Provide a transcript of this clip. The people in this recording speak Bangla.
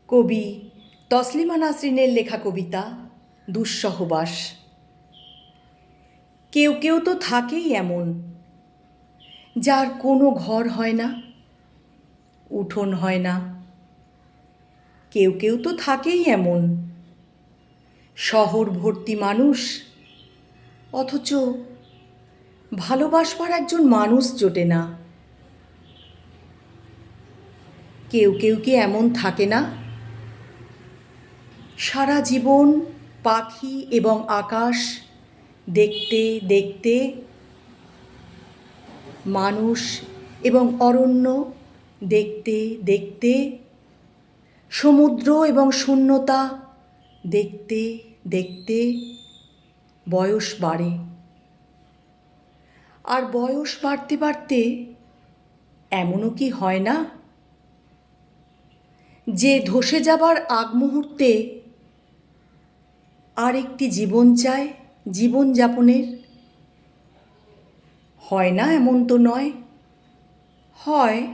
কবি তসলিমা নাসরিনের লেখা কবিতা দুঃসহবাস। কেউ কেউ তো থাকেই এমন, যার কোনো ঘর হয় না, উঠোন হয় না। কেউ কেউ তো থাকেই এমন, শহর ভর্তি মানুষ, অথচ ভালোবাসবার একজন মানুষ জোটে না। কেউ কেউ কি এমন থাকে না, সারা জীবন পাখি এবং আকাশ দেখতে দেখতে, মানুষ এবং অরণ্য দেখতে দেখতে, সমুদ্র এবং শূন্যতা দেখতে দেখতে বয়স বাড়ে। আর বয়স বাড়তে বাড়তে এমনও কি হয় না যে ধসে যাবার আগ মুহূর্তে আর একটি জীবন চায় জীবনযাপনের? হয় না এমন তো নয়, হয়।